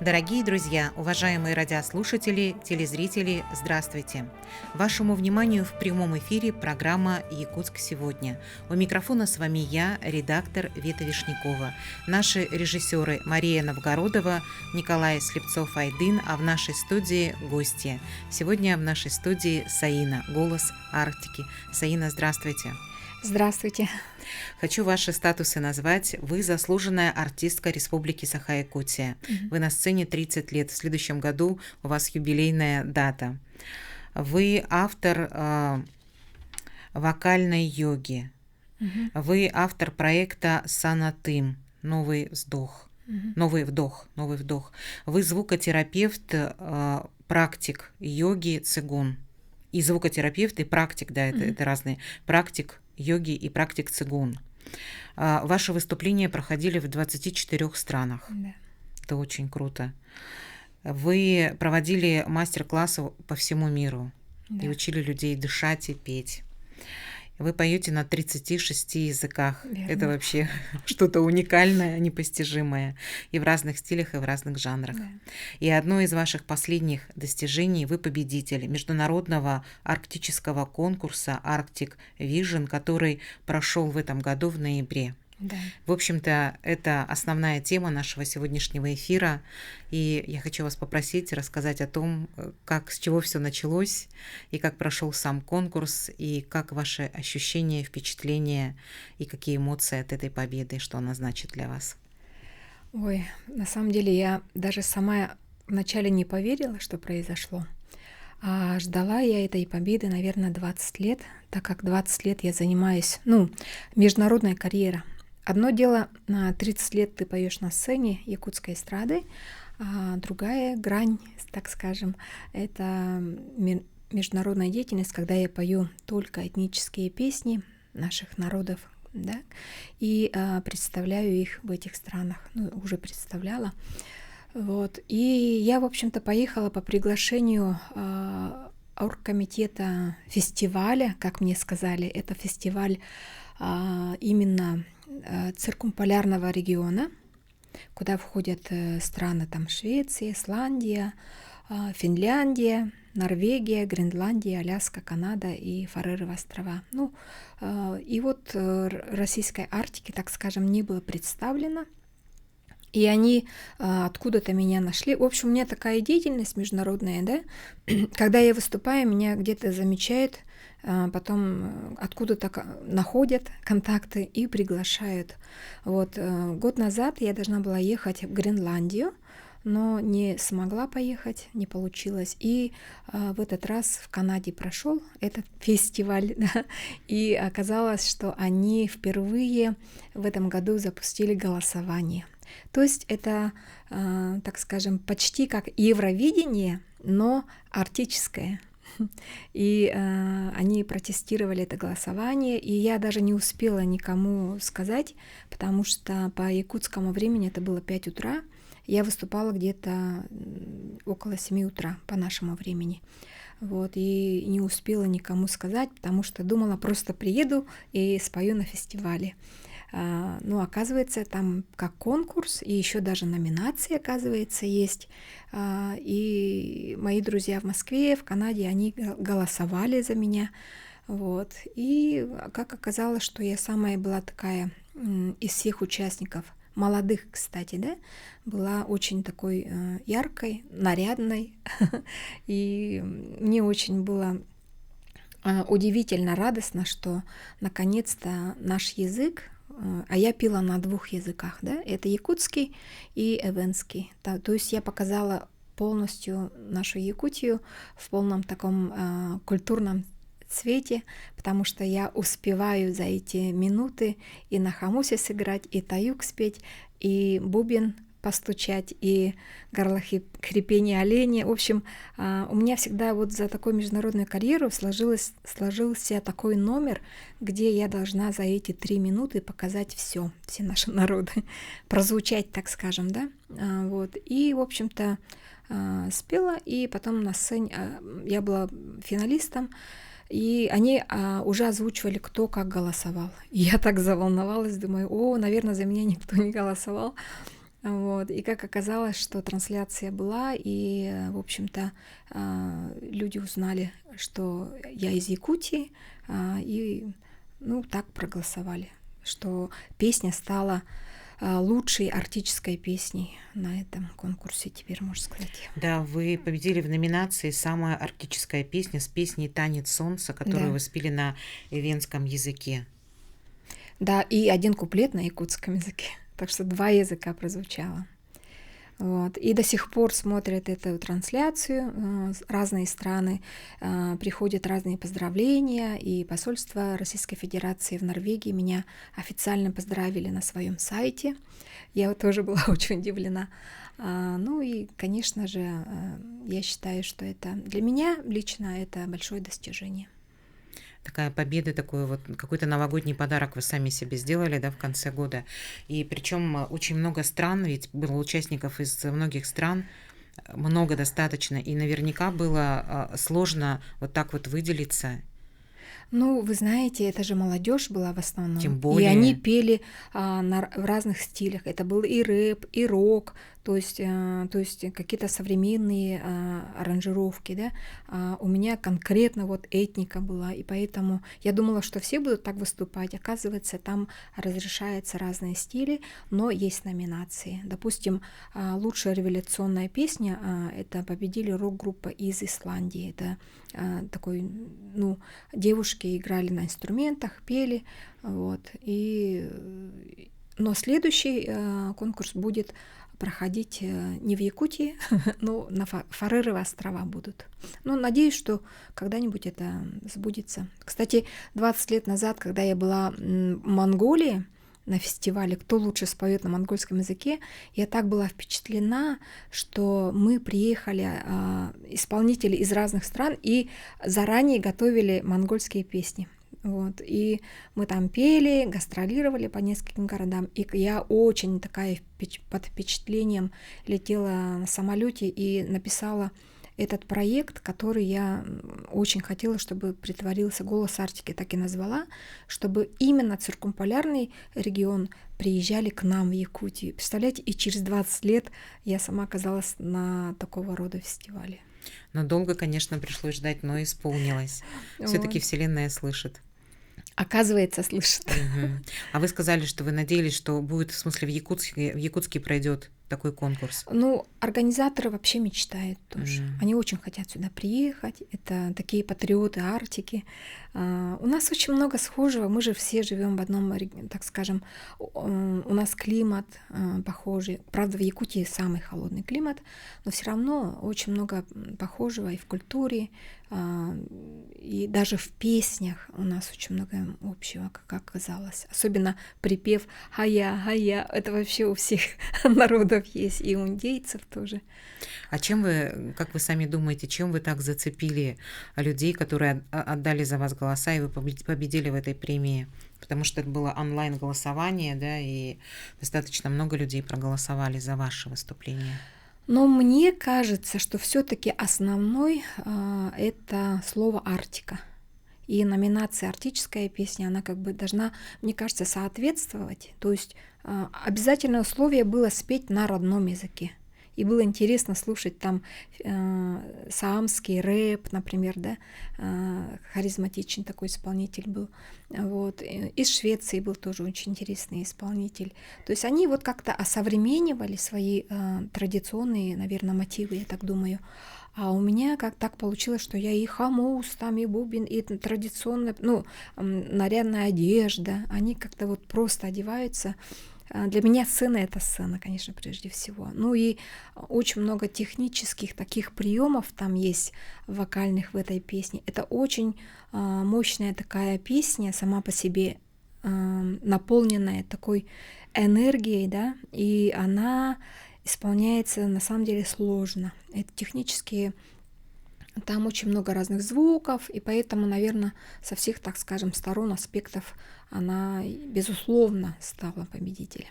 Дорогие друзья, уважаемые радиослушатели, телезрители, здравствуйте! Вашему вниманию в прямом эфире программа «Якутск сегодня». У микрофона с вами я, редактор Вета Вишнякова. Наши режиссеры Мария Новгородова, Николай Слепцов-Айдын, а в нашей студии гости. Сегодня в нашей студии Саина, голос Арктики. Саина, здравствуйте! Здравствуйте. Хочу ваши статусы назвать. Вы заслуженная артистка Республики Саха-Якутия. Вы на сцене 30 лет. В следующем году у вас юбилейная дата. Вы автор вокальной йоги. Вы автор проекта «Санатым. Новый вдох». Новый вдох. Вы звукотерапевт, практик йоги цигун. И звукотерапевт, и практик, да, это разные. Практик йоги и практик цигун. Ваши выступления проходили в 24 странах. Да. Это очень круто. Вы проводили мастер-классы по всему миру. Да. И учили людей дышать и петь. Вы поете на 36 языках. Верно. Это вообще что-то уникальное, непостижимое. И в разных стилях, и в разных жанрах. Да. И одно из ваших последних достижений — вы победитель международного арктического конкурса Arctic Vision, который прошел в этом году в ноябре. Да. В общем-то, это основная тема нашего сегодняшнего эфира. И я хочу вас попросить рассказать о том, с чего все началось, и как прошел сам конкурс, и как ваши ощущения, впечатления, и какие эмоции от этой победы, что она значит для вас. Ой, на самом деле я даже сама вначале не поверила, что произошло. А ждала я этой победы, наверное, 20 лет, так как 20 лет я занимаюсь, международная карьера. Одно дело, на 30 лет ты поешь на сцене якутской эстрады, а другая грань, так скажем, это международная деятельность, когда я пою только этнические песни наших народов, да, и представляю их в этих странах, уже представляла. Вот. И я, в общем-то, поехала по приглашению оргкомитета фестиваля, как мне сказали, это фестиваль именно циркумполярного региона, куда входят страны там Швеция, Исландия, Финляндия, Норвегия, Гренландия, Аляска, Канада и Фареры острова. И вот российской Арктики, так скажем, не было представлено. И они откуда-то меня нашли. В общем, у меня такая деятельность международная, да. Когда я выступаю, меня где-то замечают, потом откуда-то находят контакты и приглашают. Вот. Год назад я должна была ехать в Гренландию, но не смогла поехать, не получилось. И в этот раз в Канаде прошел этот фестиваль, да, и оказалось, что они впервые в этом году запустили голосование. То есть это, так скажем, почти как Евровидение, но арктическое. И они протестировали это голосование, и я даже не успела никому сказать, потому что по якутскому времени это было 5 утра, я выступала где-то около 7 утра по нашему времени. Вот, и не успела никому сказать, потому что думала, просто приеду и спою на фестивале. Оказывается, там как конкурс, и еще даже номинации, оказывается, есть. И мои друзья в Москве, в Канаде, они голосовали за меня. Вот. И как оказалось, что я самая была такая из всех участников, молодых, кстати, да, была очень такой яркой, нарядной. И мне очень было удивительно радостно, что наконец-то наш язык, а я пела на 2 языках, да, это якутский и эвенский. То есть я показала полностью нашу Якутию в полном таком культурном цвете, потому что я успеваю за эти минуты и на хамусе сыграть, и таюк спеть, и бубен постучать, и горлохрипение оленя. В общем, у меня всегда вот за такую международную карьеру сложился такой номер, где я должна за эти 3 минуты показать все наши народы, прозвучать, так скажем, да. Вот. И, в общем-то, спела, и потом на сцене я была финалистом, и они уже озвучивали, кто как голосовал. И я так заволновалась, думаю, наверное, за меня никто не голосовал. Вот. И как оказалось, что трансляция была, и, в общем-то, люди узнали, что я из Якутии, и, ну, так проголосовали, что песня стала лучшей арктической песней на этом конкурсе, теперь можно сказать. Да, вы победили в номинации «Самая арктическая песня» с песней «Танец солнца», которую Да. вы спели на эвенском языке. Да, и один куплет на якутском языке. Так что 2 языка прозвучало. Вот. И до сих пор смотрят эту трансляцию разные страны, приходят разные поздравления, и посольство Российской Федерации в Норвегии меня официально поздравили на своем сайте. Я вот тоже была очень удивлена. Ну и, конечно же, я считаю, что это для меня лично это большое достижение. Такая победа, такой вот какой-то новогодний подарок вы сами себе сделали, да, в конце года. И причем очень много стран, ведь было участников из многих стран, много достаточно, и наверняка было сложно вот так вот выделиться. Ну, вы знаете, это же молодежь была в основном. Тем И более. они пели в разных стилях. Это был и рэп, и рок, то есть какие-то современные аранжировки, да. У меня конкретно вот этника была, и поэтому я думала, что все будут так выступать. Оказывается, там разрешаются разные стили, но есть номинации. Допустим, лучшая революционная песня, это победили рок-группа из Исландии. Это такой, ну, девушки играли на инструментах, пели, вот. Но следующий конкурс будет проходить не в Якутии, но на Фареры острова будут. Ну, надеюсь, что когда-нибудь это сбудется. Кстати, 20 лет назад, когда я была в Монголии на фестивале «Кто лучше споет на монгольском языке», я так была впечатлена, что мы приехали, исполнители из разных стран, и заранее готовили монгольские песни. Вот. И мы там пели, гастролировали по нескольким городам. И я очень такая под впечатлением летела на самолете и написала этот проект, который я очень хотела, чтобы притворился «Голос Арктики», так и назвала, чтобы именно циркумполярный регион приезжали к нам в Якутию. Представляете, и через 20 лет я сама оказалась на такого рода фестивале. Но долго, конечно, пришлось ждать, но исполнилось. Все-таки Вселенная слышит. Оказывается, слышит. А вы сказали, что вы надеялись, что будет, в смысле, в Якутске пройдет такой конкурс? Ну, организаторы вообще мечтают тоже. Они очень хотят сюда приехать. Это такие патриоты Арктики. У нас очень много схожего. Мы же все живем в одном, так скажем, у нас климат похожий. Правда, в Якутии самый холодный климат, но все равно очень много похожего и в культуре, и даже в песнях у нас очень много общего, как оказалось. Особенно припев «Хая, хая». Это вообще у всех народов есть, и у индейцев тоже. А чем вы, как вы сами думаете, чем вы так зацепили людей, которые отдали за вас голоса, и вы победили в этой премии? Потому что это было онлайн-голосование, да, и достаточно много людей проголосовали за ваше выступление. Но мне кажется, что все-таки основной это слово «Арктика». И номинация «Арктическая песня», она как бы должна, мне кажется, соответствовать. То есть обязательное условие было спеть на родном языке. И было интересно слушать там саамский рэп, например, да, харизматичный такой исполнитель был. Вот. Из Швеции был тоже очень интересный исполнитель. То есть они вот как-то осовременивали свои традиционные, наверное, мотивы, я так думаю. А у меня как так получилось, что я и хомус, там, и бубен, и традиционная, ну, нарядная одежда. Они как-то вот просто одеваются. Для меня сцена — это сцена, конечно, прежде всего. Ну и очень много технических таких приемов там есть вокальных в этой песне. Это очень мощная такая песня, сама по себе наполненная такой энергией, да, и она исполняется на самом деле сложно. Это технические, там очень много разных звуков, и поэтому, наверное, со всех, так скажем, сторон, аспектов она, безусловно, стала победителем.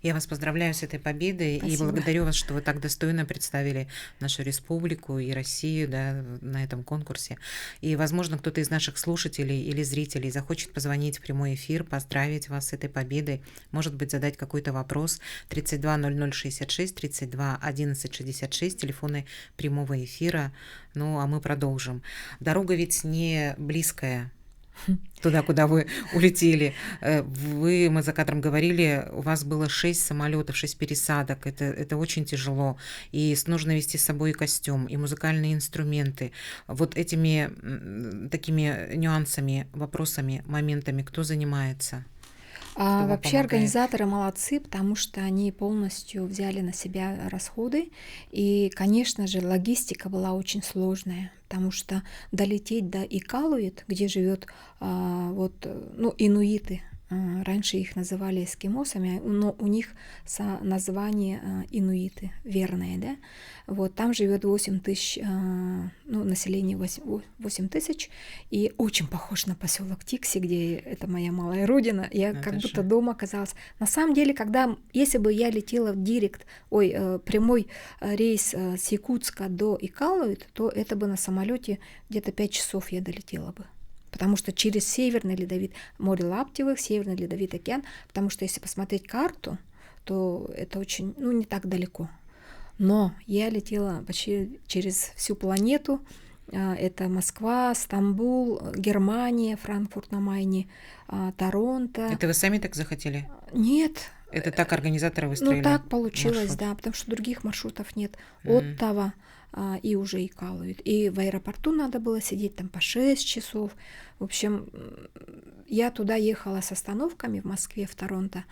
Я вас поздравляю с этой победой. Спасибо. И благодарю вас, что вы так достойно представили нашу республику и Россию, да, на этом конкурсе. И, возможно, кто-то из наших слушателей или зрителей захочет позвонить в прямой эфир, поздравить вас с этой победой, может быть, задать какой-то вопрос. 32 00 66, 32 11 66, телефоны прямого эфира. Ну, а мы продолжим. Дорога ведь не близкая туда, куда вы улетели. Мы за кадром говорили, у вас было 6 самолетов, 6 пересадок. Это очень тяжело. И нужно вести с собой и костюм, и музыкальные инструменты. Вот этими такими нюансами, вопросами, моментами кто занимается? Вообще организаторы молодцы, потому что они полностью взяли на себя расходы. И, конечно же, логистика была очень сложная, потому что долететь до Икалуит, где живет инуиты, раньше их называли эскимосами, но у них название инуиты верное, да? Вот там живет 8 тысяч, население 8 тысяч, и очень похож на поселок Тикси, где это моя малая родина. Я как будто дома оказалась. На самом деле, если бы я летела в прямой рейс с Якутска до Икалуит, то это бы на самолете где-то 5 часов я долетела бы. Потому что через Северный Ледовитый, море Лаптевых, Северный Ледовитый океан, потому что если посмотреть карту, то это очень, не так далеко. Но я летела почти через всю планету. Это Москва, Стамбул, Германия, Франкфурт на Майне, Торонто. Это вы сами так захотели? Нет. Это так организаторы выстроили? Так получилось, маршрут. Да, потому что других маршрутов нет. Оттава и уже Икалуит. И в аэропорту надо было сидеть там по 6 часов. В общем, я туда ехала с остановками в Москве, в Торонто,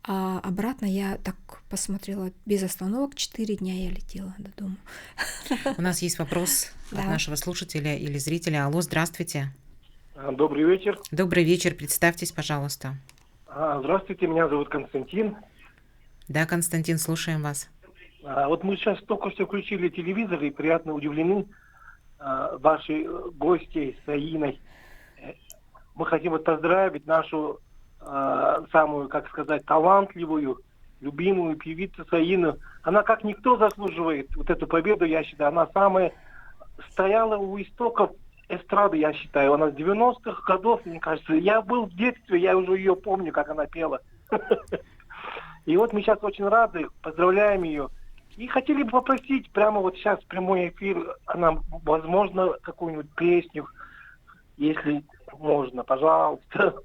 а обратно я так посмотрела без остановок, 4 дня я летела до дома. У нас есть вопрос от нашего слушателя или зрителя. Алло, здравствуйте. Добрый вечер. Добрый вечер, представьтесь, пожалуйста. Здравствуйте, меня зовут Константин. Да, Константин, слушаем вас. Вот мы сейчас только что включили телевизор и приятно удивлены вашей гостьей Саиной. Мы хотим поздравить нашу самую, талантливую, любимую певицу Саину. Она как никто заслуживает вот эту победу, я считаю. Она самая стояла у истоков эстрады, я считаю. Она с 90-х годов, мне кажется. Я был в детстве, я уже ее помню, как она пела. И вот мы сейчас очень рады, поздравляем ее. И хотели бы попросить прямо вот сейчас в прямой эфир, она, возможно, какую-нибудь песню, если можно, пожалуйста,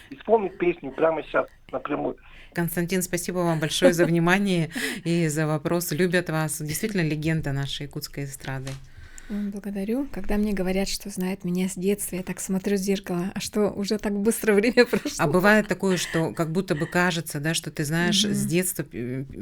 исполнить песню прямо сейчас напрямую. Константин, спасибо вам большое за внимание и за вопрос. Любят вас. Действительно легенда нашей якутской эстрады. Благодарю. Когда мне говорят, что знают меня с детства, я так смотрю в зеркало, а что, уже так быстро время прошло? А бывает такое, что как будто бы кажется, да, что ты знаешь с детства,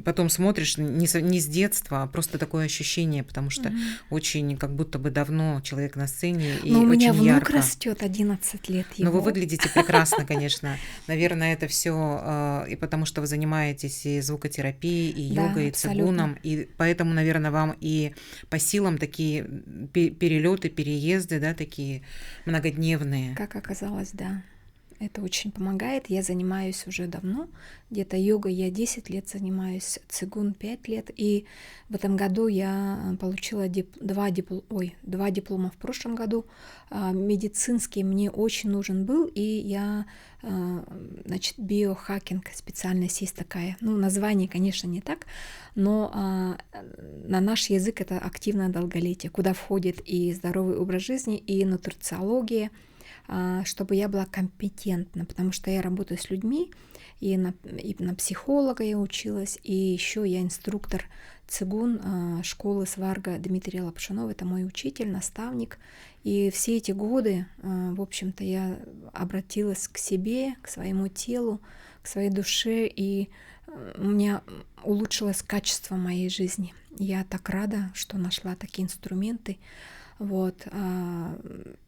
потом смотришь не с детства, а просто такое ощущение, потому что очень как будто бы давно человек на сцене и но у очень меня внук ярко. Растет 11 лет его. Но вы выглядите прекрасно, конечно. Наверное, это все и потому, что вы занимаетесь и звукотерапией, и йогой, и цигуном, и поэтому, наверное, вам и по силам такие перелеты, переезды, да, такие многодневные. Как оказалось, да. Это очень помогает. Я занимаюсь уже давно. Где-то йогой я 10 лет занимаюсь, цигун 5 лет. И в этом году я получила два диплома в прошлом году. Медицинский мне очень нужен был. И я, биохакинг, специальность есть такая. Название, конечно, не так, но на наш язык это активное долголетие, куда входит и здоровый образ жизни, и нутрициология, чтобы я была компетентна, потому что я работаю с людьми, и на психолога я училась, и еще я инструктор цигун школы Сварга Дмитрия Лапшинова, это мой учитель, наставник, и все эти годы, в общем-то, я обратилась к себе, к своему телу, к своей душе, и у меня улучшилось качество моей жизни. Я так рада, что нашла такие инструменты. Вот.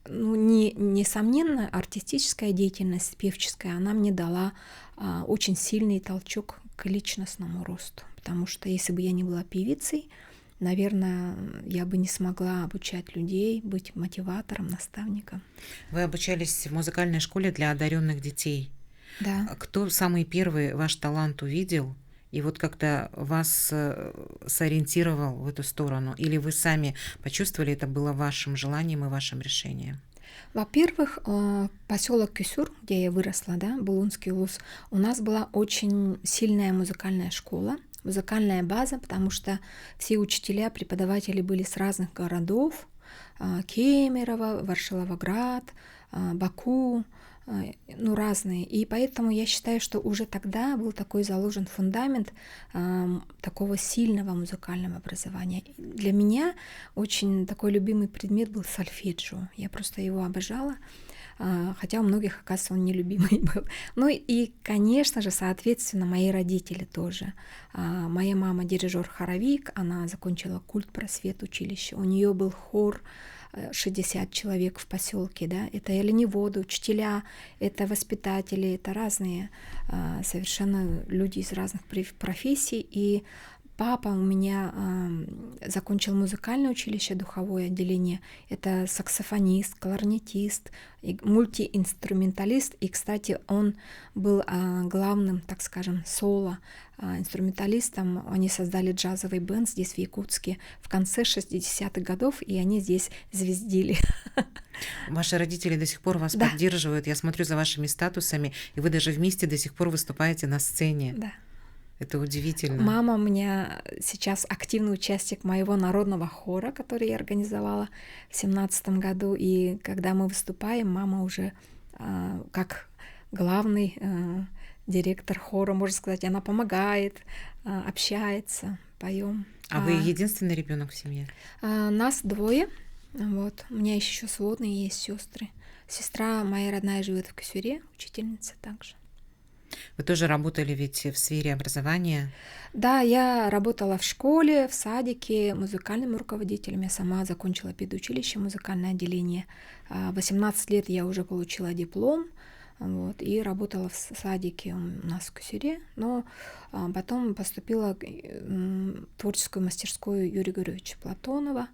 Несомненно, артистическая деятельность, певческая, она мне дала очень сильный толчок к личностному росту, потому что если бы я не была певицей, наверное, я бы не смогла обучать людей, быть мотиватором, наставником. Вы обучались в музыкальной школе для одаренных детей. Да. Кто самый первый ваш талант увидел и вот как-то вас сориентировал в эту сторону? Или вы сами почувствовали, это было вашим желанием и вашим решением? Во-первых, поселок Кюсюр, где я выросла, да, Булунский улус, у нас была очень сильная музыкальная школа, музыкальная база, потому что все учителя, преподаватели были с разных городов, Кемерово, Ворошиловград, Баку, ну, разные. И поэтому я считаю, что уже тогда был такой заложен фундамент такого сильного музыкального образования. Для меня очень такой любимый предмет был сольфеджио. Я просто его обожала, хотя у многих, оказывается, он нелюбимый был. Ну и, конечно же, соответственно, мои родители тоже. Моя мама дирижер-хоровик, она закончила культ просвет училище, у нее был хор, 60 человек в поселке, да, это оленеводы, учителя, это воспитатели, это разные совершенно люди из разных профессий. И папа у меня закончил музыкальное училище, духовое отделение. Это саксофонист, кларнетист, мультиинструменталист. И, кстати, он был главным, так скажем, соло инструменталистом. Они создали джазовый бенд здесь, в Якутске, в конце 60-х годов, и они здесь звездили. Ваши родители до сих пор вас поддерживают. Я смотрю за вашими статусами, и вы даже вместе до сих пор выступаете на сцене. Да. Это удивительно. Мама у меня сейчас активный участник моего народного хора, который я организовала в 2017 году. И когда мы выступаем, мама уже как главный директор хора, можно сказать, она помогает, общается, поем. А вы единственный ребенок в семье? Нас двое. Вот. У меня еще сводные есть сестры. Сестра моя родная живет в Кюсюре, учительница также. Вы тоже работали ведь в сфере образования? Да, я работала в школе, в садике, музыкальным руководителем. Я сама закончила педучилище, музыкальное отделение. В 18 лет я уже получила диплом, вот, и работала в садике у нас в Кюсюре, но потом поступила в творческую мастерскую Юрия Григорьевича Платонова.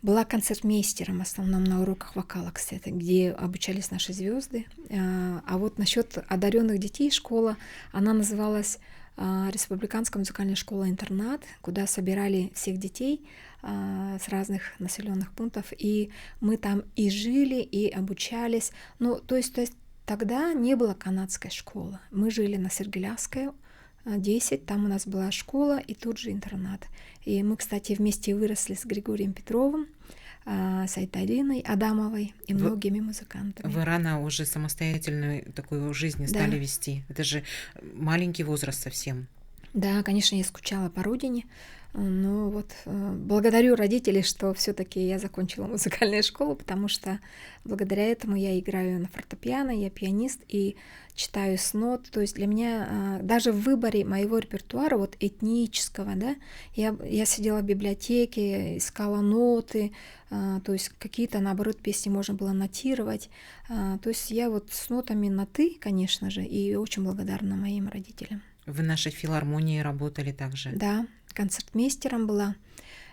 Была концертмейстером, в основном на уроках вокала, кстати, где обучались наши звезды. А вот насчет одаренных детей школа, она называлась Республиканская музыкальная школа-интернат, куда собирали всех детей с разных населенных пунктов, и мы там и жили, и обучались. Ну, то есть тогда не было канадской школы. Мы жили на Сергеляской 10, там у нас была школа и тут же интернат. И мы, кстати, вместе выросли с Григорием Петровым, с Айталиной Адамовой и многими музыкантами. Вы рано уже самостоятельную такую жизнь стали вести. Это же маленький возраст совсем. Да, конечно, я скучала по родине, но вот благодарю родителей, что все-таки я закончила музыкальную школу, потому что благодаря этому я играю на фортепиано, я пианист и читаю с нот. То есть для меня даже в выборе моего репертуара, вот этнического, да, я сидела в библиотеке, искала ноты, то есть какие-то, наоборот, песни можно было нотировать. То есть я вот с нотами на «ты», конечно же, и очень благодарна моим родителям. Вы в нашей филармонии работали также? Да, концертмейстером была.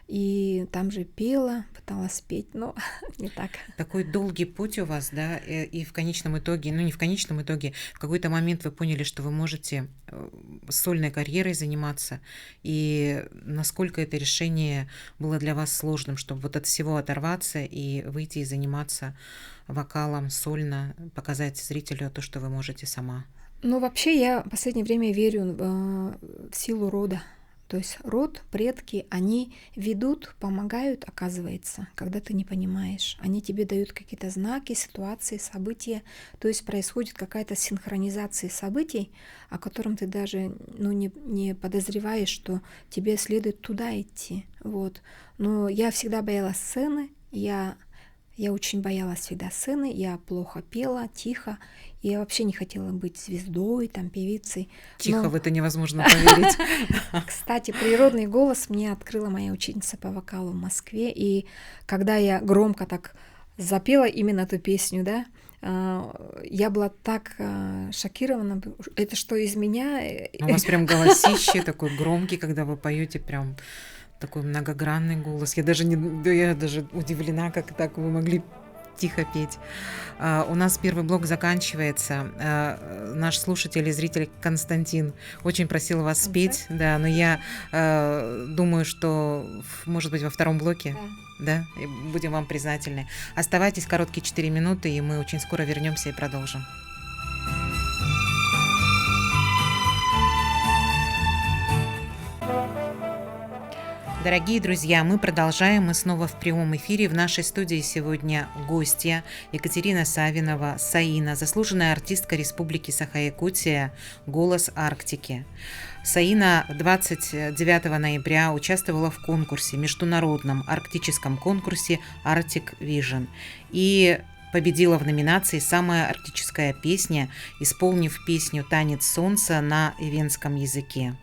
И там же пела, пыталась петь, но не так. Такой долгий путь у вас, да, и в конечном итоге, ну не в конечном итоге, в какой-то момент вы поняли, что вы можете сольной карьерой заниматься, и насколько это решение было для вас сложным, чтобы вот от всего оторваться и выйти и заниматься вокалом сольно, показать зрителю то, что вы можете сама. Ну, вообще, я в последнее время верю в силу рода. То есть род, предки, они ведут, помогают, оказывается, когда ты не понимаешь. Они тебе дают какие-то знаки, ситуации, события. То есть происходит какая-то синхронизация событий, о котором ты даже не подозреваешь, что тебе следует туда идти. Вот. Но я всегда боялась сцены, я очень боялась всегда сцены, я плохо пела, тихо. Я вообще не хотела быть звездой, там, певицей. Тихо, в это невозможно поверить. Кстати, природный голос мне открыла моя ученица по вокалу в Москве. И когда я громко так запела именно эту песню, да, я была так шокирована. Это что, из меня? У вас прям голосище такой громкий, когда вы поете, прям такой многогранный голос. Я даже удивлена, как так вы могли тихо петь. У нас первый блок заканчивается. Наш слушатель и зритель Константин очень просил вас спеть, да, но я думаю, что, может быть, во втором блоке, да, и будем вам признательны. Оставайтесь, короткие 4 минуты, и мы очень скоро вернемся и продолжим. Дорогие друзья, мы продолжаем. Мы снова в прямом эфире. В нашей студии сегодня гостья Екатерина Савинова, Саина, заслуженная артистка Республики Саха-Якутия, «Голос Арктики». Саина 29 ноября участвовала в конкурсе, международном арктическом конкурсе Arctic Vision, и победила в номинации «Самая арктическая песня», исполнив песню «Танец солнца» на эвенском языке.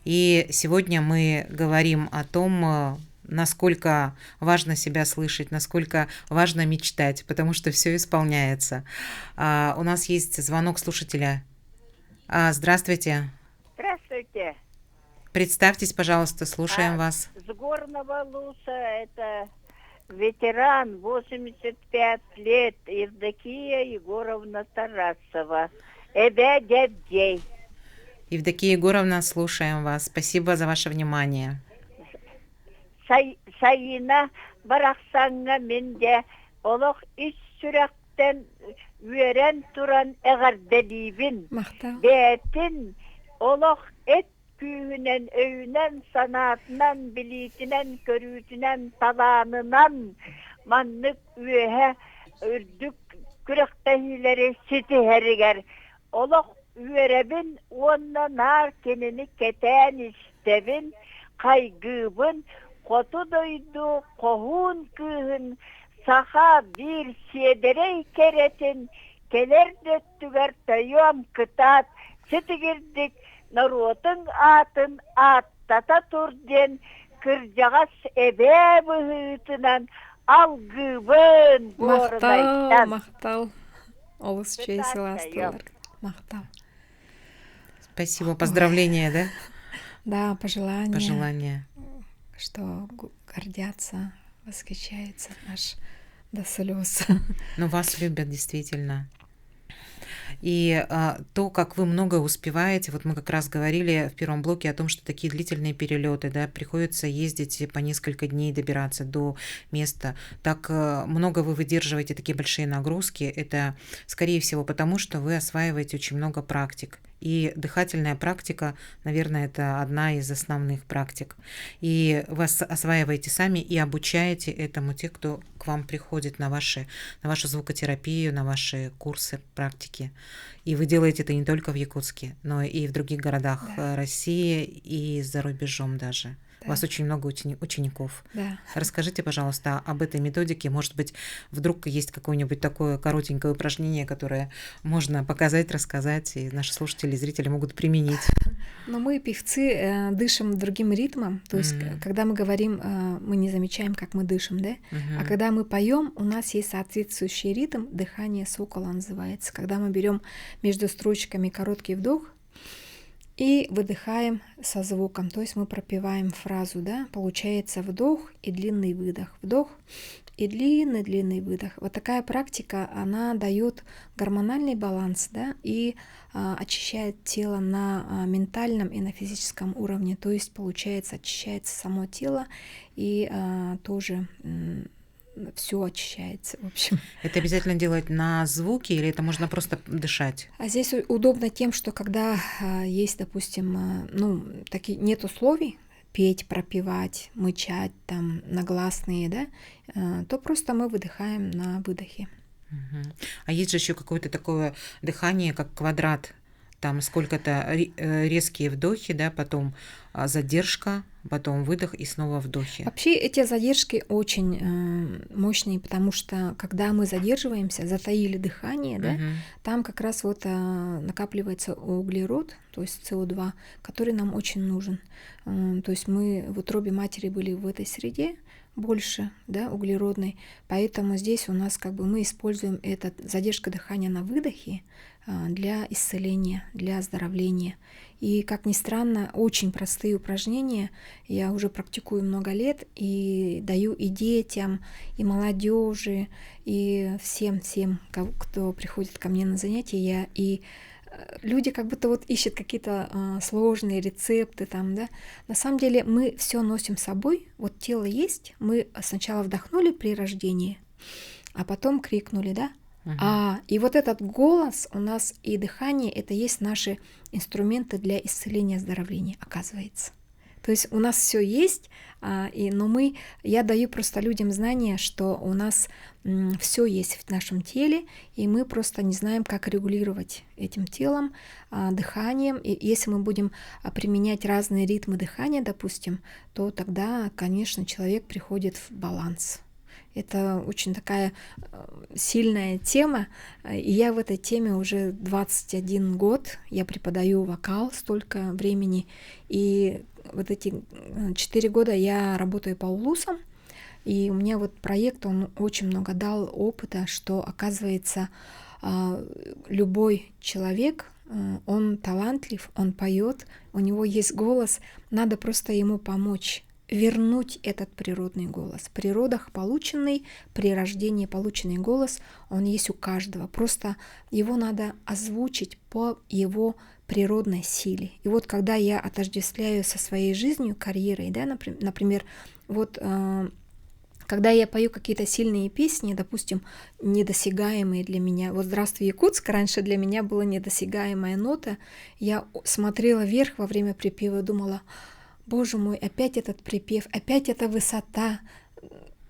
И сегодня мы говорим о том, насколько важно себя слышать, насколько важно мечтать, потому что все исполняется. У нас есть звонок слушателя. Здравствуйте. Здравствуйте. Представьтесь, пожалуйста, слушаем вас. С Горного Луса, это ветеран, 85 лет, Евдокия Егоровна Тарасова. Эбе-дебдей. Евдокия Егоровна, слушаем вас. Спасибо за ваше внимание. Сайына барақсаңа менде олық іс сүрәктен үйерен туран әғарделейбін. Бәтін олық эт күйінен, өйінен, санатынан, білетінен, көрітінен, таланынан маннық үйеге үрдік күріқтәйілері сеті әрігер. Олық үйеребін, онна нар кенini кетен істебін, қайгыбын, қоту дойду, қоғун күйін, саха бір седерей керетін, келер дөттігер тайуам кытат, сетігірдік, наротың атын аттата турден, кыржағас әбе бұғытынан, алгыбын бордайтан. Мақтал, олыс чейсі ластылар. Мақтал. Спасибо. Поздравления, да? Да, пожелания. Пожелания. Что гордятся, восхищаются аж до слез. Но вас любят действительно. И то, как вы много успеваете, вот мы как раз говорили в первом блоке о том, что такие длительные перелеты, да, приходится ездить по несколько дней, добираться до места. Так много вы выдерживаете такие большие нагрузки, это, скорее всего, потому что вы осваиваете очень много практик. И дыхательная практика, наверное, это одна из основных практик. И вас осваиваете сами и обучаете этому те, кто к вам приходит на вашу звукотерапию, на ваши курсы, практики. И вы делаете это не только в Якутске, но и в других городах России и за рубежом даже. Да. У вас очень много учеников. Да. Расскажите, пожалуйста, об этой методике. Может быть, вдруг есть какое-нибудь такое коротенькое упражнение, которое можно показать, рассказать, и наши слушатели и зрители могут применить. Но мы, певцы, дышим другим ритмом. То есть, когда мы говорим, мы не замечаем, как мы дышим, да? А когда мы поем, у нас есть соответствующий ритм, дыхание сокола называется. Когда мы берем между строчками короткий вдох и выдыхаем со звуком, то есть мы пропеваем фразу, да, получается вдох и длинный выдох, вдох и длинный выдох. Вот такая практика, она дает гормональный баланс, да, и очищает тело на ментальном и на физическом уровне, то есть получается очищается само тело и тоже все очищается, в общем. Это обязательно делать на звуки или это можно просто дышать? А здесь удобно тем, что когда есть, допустим, такие нет условий петь, пропевать, мычать, там, на гласные, да, то просто мы выдыхаем на выдохе. А есть же еще какое-то такое дыхание, как квадрат, там сколько-то резкие вдохи, да, потом задержка, потом выдох и снова вдохи. Вообще эти задержки очень мощные, потому что когда мы задерживаемся, затаили дыхание, да, там как раз вот накапливается углерод, то есть СО2, который нам очень нужен. То есть мы в утробе матери были в этой среде больше, да, углеродной, поэтому здесь у нас как бы мы используем задержка дыхания на выдохе, для исцеления, для оздоровления. И, как ни странно, очень простые упражнения я уже практикую много лет и даю и детям, и молодежи, и всем, кто приходит ко мне на занятия. И люди как будто вот ищут какие-то сложные рецепты там, да. На самом деле мы все носим с собой. Вот тело есть, мы сначала вдохнули при рождении, а потом крикнули, да. И вот этот голос у нас и дыхание — это есть наши инструменты для исцеления и оздоровления, оказывается. То есть у нас все есть, но я даю просто людям знание, что у нас все есть в нашем теле, и мы просто не знаем, как регулировать этим телом, дыханием. И если мы будем применять разные ритмы дыхания, допустим, то тогда, конечно, человек приходит в баланс. Это очень такая сильная тема, и я в этой теме уже 21 год, я преподаю вокал столько времени, и вот эти 4 года я работаю по улусам, и у меня вот проект, он очень много дал опыта, что, оказывается, любой человек, он талантлив, он поет, у него есть голос, надо просто ему помочь вернуть этот природный голос. В природах полученный, при рождении полученный голос, он есть у каждого. Просто его надо озвучить по его природной силе. И вот когда я отождествляю со своей жизнью, карьерой, да, например, вот когда я пою какие-то сильные песни, допустим, недосягаемые для меня. Вот «Здравствуй, Якутск» раньше для меня была недосягаемая нота. Я смотрела вверх во время припева и думала: Боже мой, опять этот припев, опять эта высота.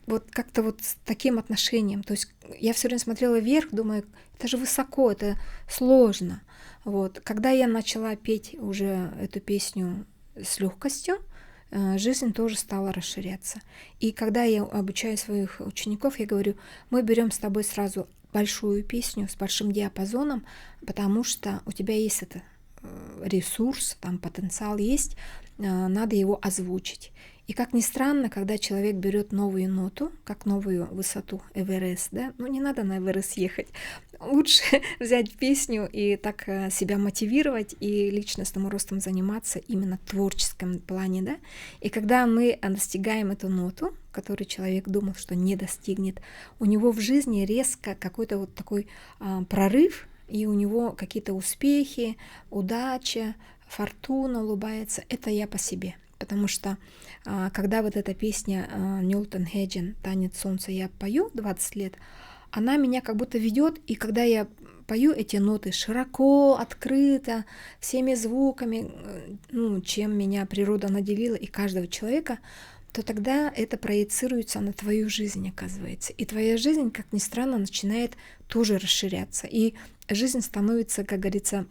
Вот как-то вот с таким отношением. То есть я все время смотрела вверх, думаю, это же высоко, это сложно. Вот. Когда я начала петь уже эту песню с легкостью, жизнь тоже стала расширяться. И когда я обучаю своих учеников, я говорю: мы берем с тобой сразу большую песню с большим диапазоном, потому что у тебя есть это ресурс, там потенциал есть, надо его озвучить. И как ни странно, когда человек берет новую ноту, как новую высоту Эверест, да, не надо на Эверест ехать, лучше взять песню и так себя мотивировать и личностным ростом заниматься именно в творческом плане, да. И когда мы достигаем эту ноту, которую человек думал, что не достигнет, у него в жизни резко какой-то вот такой прорыв, и у него какие-то успехи, удача, фортуна улыбается. Это я по себе. Потому что когда вот эта песня Ньютон Хеджен «Танец солнца» я пою 20 лет, она меня как будто ведет, и когда я пою эти ноты широко, открыто, всеми звуками, чем меня природа наделила и каждого человека, то тогда это проецируется на твою жизнь, оказывается. И твоя жизнь, как ни странно, начинает тоже расширяться. И жизнь становится, как говорится,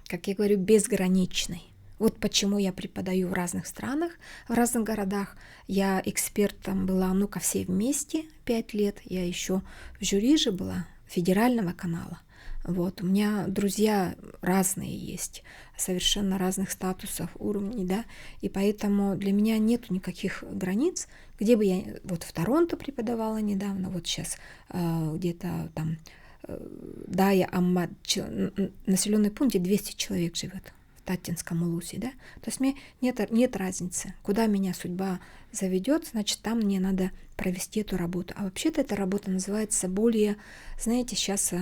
как я говорю, безграничной. Вот почему я преподаю в разных странах, в разных городах. Я экспертом была, ко все вместе 5 лет. Я еще в жюри же была федерального канала. Вот, у меня друзья разные есть, совершенно разных статусов, уровней, да, и поэтому для меня нету никаких границ, где бы я, вот в Торонто преподавала недавно, вот сейчас где-то там, Дая Аммад, населенный пункт, где 200 человек живет, в Татинском улусе, да, то есть мне нет разницы, куда меня судьба заведет, значит, там мне надо провести эту работу. А вообще-то эта работа называется более, знаете, сейчас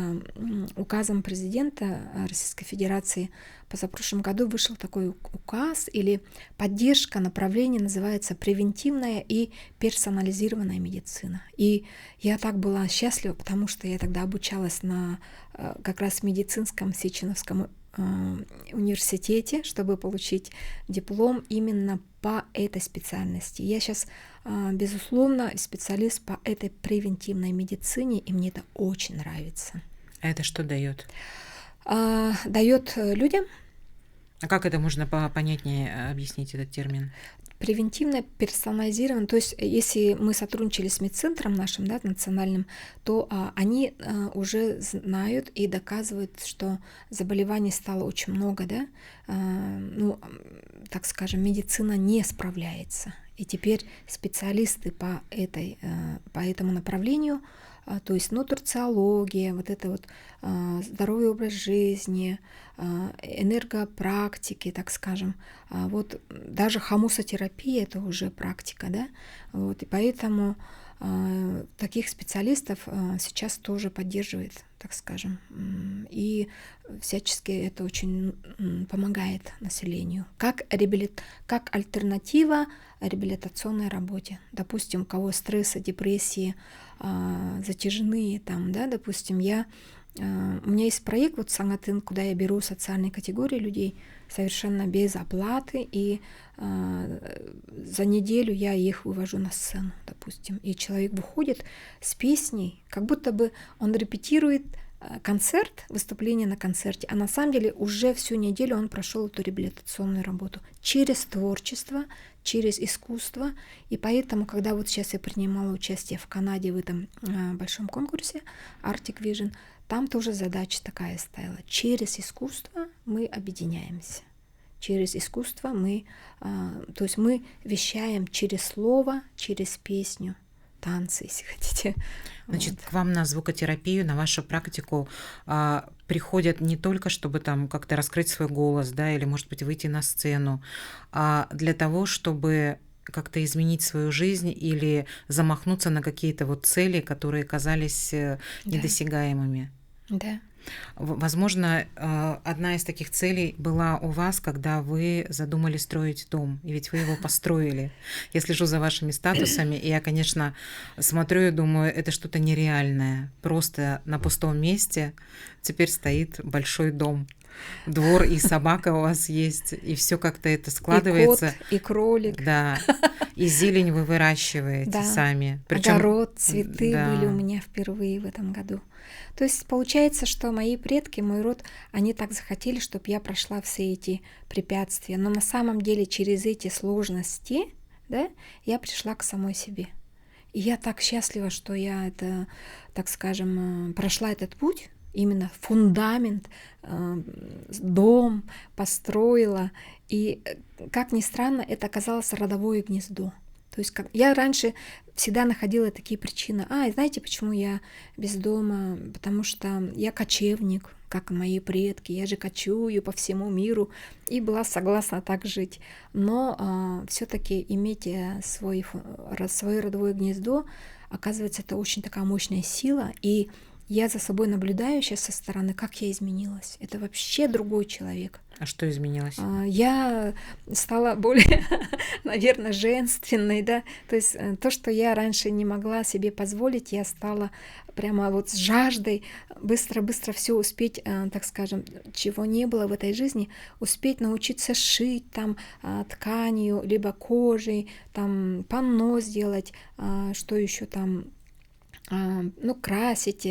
указом президента Российской Федерации позапрошлом году вышел такой указ или поддержка направления, называется превентивная и персонализированная медицина. И я так была счастлива, потому что я тогда обучалась на как раз медицинском Сеченовском университете, чтобы получить диплом именно по этой специальности. Я сейчас, безусловно, специалист по этой превентивной медицине, и мне это очень нравится. А это что дает? Дает людям. А как это можно понятнее объяснить, этот термин? Превентивно персонализирован, то есть если мы сотрудничали с медцентром нашим, да, национальным, то они уже знают и доказывают, что заболеваний стало очень много, да, так скажем, медицина не справляется. И теперь специалисты по этому направлению то есть нутрициология, вот это вот здоровый образ жизни, энергопрактики, так скажем. Вот даже хамусотерапия — это уже практика, да? Вот, и поэтому таких специалистов сейчас тоже поддерживает, так скажем, и всячески это очень помогает населению. Как альтернатива реабилитационной работе. Допустим, у кого стрессы, депрессии, затяжные, там, да, допустим, у меня есть проект вот Саңатын, куда я беру социальные категории людей совершенно без оплаты, и за неделю я их вывожу на сцену, допустим, и человек выходит с песней, как будто бы он репетирует концерт, выступление на концерте, а на самом деле уже всю неделю он прошел эту реабилитационную работу через творчество, через искусство. И поэтому, когда вот сейчас я принимала участие в Канаде в этом большом конкурсе Arctic Vision, там тоже задача такая стояла. Через искусство мы объединяемся. Через искусство то есть мы вещаем через слово, через песню, танцы, если хотите. Значит, к вам на звукотерапию, на вашу практику приходят не только, чтобы там как-то раскрыть свой голос, да, или, может быть, выйти на сцену, а для того, чтобы как-то изменить свою жизнь или замахнуться на какие-то вот цели, которые казались недосягаемыми. Да. Возможно, одна из таких целей была у вас, когда вы задумали строить дом, и ведь вы его построили. Я слежу за вашими статусами, и я, конечно, смотрю и думаю, это что-то нереальное. Просто на пустом месте теперь стоит большой дом. Двор и собака у вас есть, и все как-то это складывается. И кот, и кролик. Да. И зелень вы выращиваете сами. Причем огород, цветы были у меня впервые в этом году. То есть получается, что мои предки, мой род, они так захотели, чтобы я прошла все эти препятствия. Но на самом деле через эти сложности, да, я пришла к самой себе. И я так счастлива, что я это, так скажем, прошла этот путь, именно фундамент, дом построила. И, как ни странно, это оказалось родовое гнездо. То есть я раньше всегда находила такие причины. Знаете, почему я без дома? Потому что я кочевник, как и мои предки. Я же кочую по всему миру и была согласна так жить. Но все-таки иметь свое родовое гнездо, оказывается, это очень такая мощная сила. И я за собой наблюдаю сейчас со стороны, как я изменилась. Это вообще другой человек. А что изменилось? Я стала более, наверное, женственной, да. То есть то, что я раньше не могла себе позволить, я стала прямо вот с жаждой быстро-быстро все успеть, так скажем, чего не было в этой жизни, успеть научиться шить там тканью, либо кожей, там панно сделать, что еще там, красить,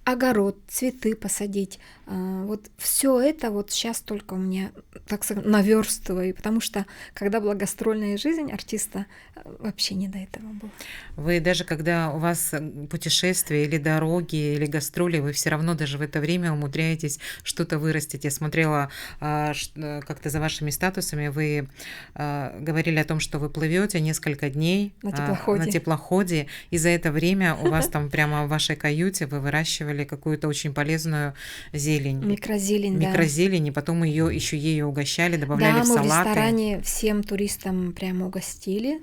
огород, цветы посадить. Вот все это вот сейчас только у меня, так сказать, наверстываю, потому что когда была гастрольная жизнь артиста, вообще не до этого было. Вы даже когда у вас путешествия или дороги, или гастроли, вы все равно даже в это время умудряетесь что-то вырастить. Я смотрела как-то за вашими статусами, вы говорили о том, что вы плывете несколько дней на теплоходе, и за это время у вас там прямо в вашей каюте вы выращивали какую-то очень полезную зелень. Микрозелень, и потом ее еще ею угощали, добавляли в салаты. Да, мы в ресторане всем туристам прямо угостили.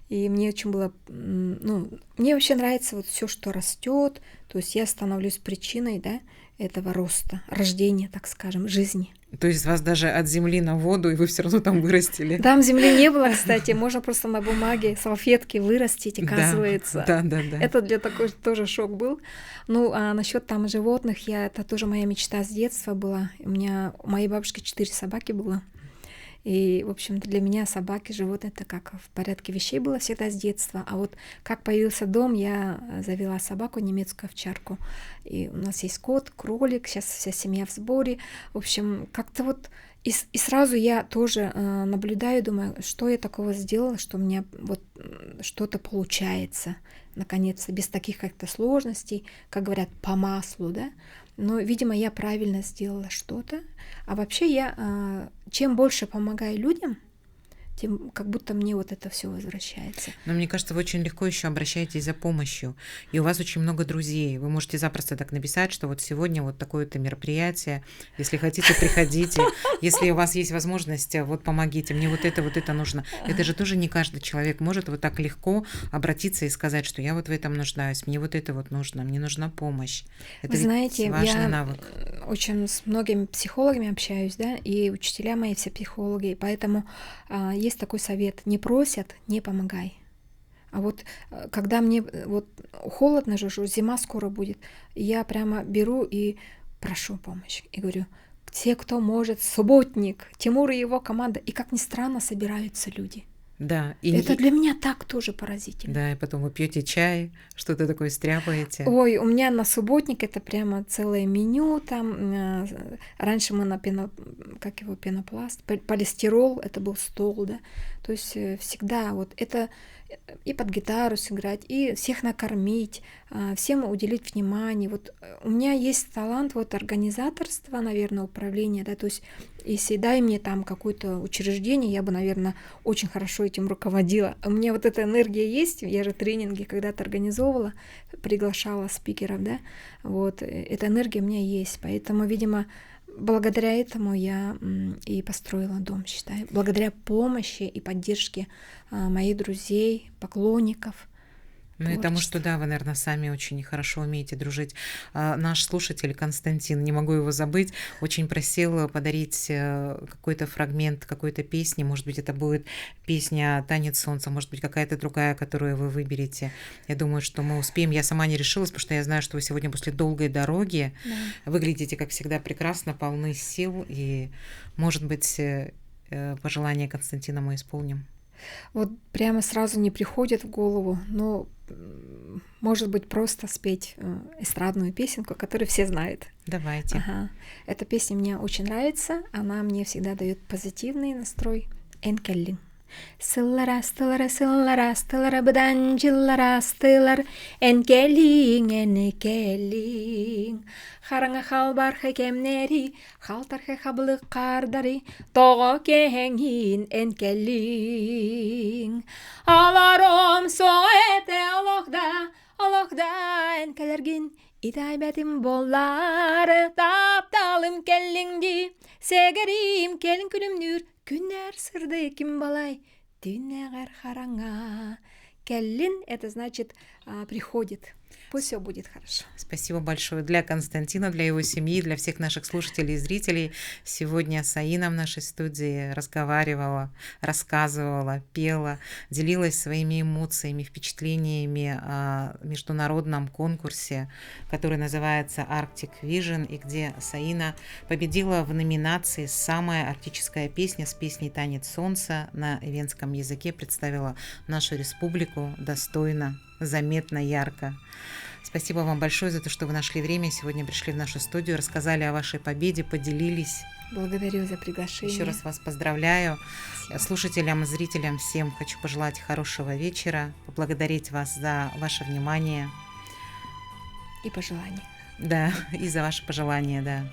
И мне очень было... мне вообще нравится вот все, что растет. То есть я становлюсь причиной, да, этого роста, рождения, так скажем, жизни. То есть вас даже от земли на воду, и вы все равно там вырастили. Там земли не было, кстати. Можно просто на бумаге, салфетки вырастить, оказывается. Да. Это для такой тоже шок был. А насчет там животных, это тоже моя мечта с детства была. У моей бабушки 4 собаки было. И, в общем-то, для меня собаки, животные, это как в порядке вещей было всегда с детства. А вот как появился дом, я завела собаку, немецкую овчарку. И у нас есть кот, кролик, сейчас вся семья в сборе. В общем, как-то вот... И сразу я тоже наблюдаю, думаю, что я такого сделала, что у меня вот что-то получается, наконец-то, без таких как-то сложностей, как говорят, по маслу, да. Но, видимо, я правильно сделала что-то. А вообще я, чем больше помогаю людям, как будто мне вот это все возвращается. Но мне кажется, вы очень легко еще обращаетесь за помощью, и у вас очень много друзей. Вы можете запросто так написать, что вот сегодня вот такое-то мероприятие, если хотите, приходите, если у вас есть возможность, вот помогите, мне вот это нужно. Это же тоже не каждый человек может вот так легко обратиться и сказать, что я вот в этом нуждаюсь, мне вот это вот нужно, мне нужна помощь. Это, вы знаете, важный я навык. очень с многими психологами общаюсь, да, и учителя мои все психологи, поэтому есть такой совет: не просят, не помогай. А вот когда мне вот холодно же, зима скоро будет, я прямо беру и прошу помощь. И говорю: те, кто может, субботник, Тимур и его команда. И, как ни странно, собираются люди. Да. Это для меня так тоже поразительно. Да, и потом вы пьете чай, что-то такое стряпаете. Ой, у меня на субботник это прямо целое меню. Там раньше мы на пенопласт, полистирол, это был стол, да. То есть всегда вот это и под гитару сыграть, и всех накормить, всем уделить внимание. Вот у меня есть талант вот организаторства, наверное, управления, да, то есть если дай мне там какое-то учреждение, я бы, наверное, очень хорошо этим руководила. У меня вот эта энергия есть, я же тренинги когда-то организовывала, приглашала спикеров, да, вот, эта энергия у меня есть, поэтому, видимо, благодаря этому я и построила дом, считаю. Благодаря помощи и поддержке моих друзей, поклонников. Ну и тому, что да, вы, наверное, сами очень хорошо умеете дружить. Наш слушатель Константин, не могу его забыть, очень просил подарить какой-то фрагмент какой-то песни. Может быть, это будет песня «Танец солнца», может быть, какая-то другая, которую вы выберете. Я думаю, что мы успеем. Я сама не решилась, потому что я знаю, что вы сегодня после долгой дороги выглядите, как всегда, прекрасно, полны сил. И, может быть, пожелания Константина мы исполним. Вот прямо сразу не приходит в голову, но, может быть, просто спеть эстрадную песенку, которую все знают. Давайте. Ага. Эта песня мне очень нравится, она мне всегда дает позитивный настрой. Энкеллин. Сыллара, стылара, сыллара, стылара, быдан, жыллара, стылар, энкеллин, энкеллин. Хараңа халбар хекемнери, халтархе хаблык кардари, того кеңин энкеллин. Аларом соэте алохда энкелергин, итайбетим боллар, тапталым келлинди, сегерим келин күлүмнүр, күннер сырды ким балай, түннегер хараңа. Келлин — это значит приходит. Пусть все будет хорошо. Спасибо большое для Константина, для его семьи, для всех наших слушателей и зрителей. Сегодня Саина в нашей студии разговаривала, рассказывала, пела, делилась своими эмоциями, впечатлениями о международном конкурсе, который называется Arctic Vision, и где Саина победила в номинации «Самая арктическая песня» с песней «Танец солнца» на эвенском языке, представила нашу республику достойно, заметно, ярко. Спасибо вам большое за то, что вы нашли время, сегодня пришли в нашу студию, рассказали о вашей победе, поделились. Благодарю за приглашение. Еще раз вас поздравляю. Спасибо. Слушателям, зрителям всем хочу пожелать хорошего вечера, поблагодарить вас за ваше внимание. И пожелания. Да, и за ваши пожелания, да.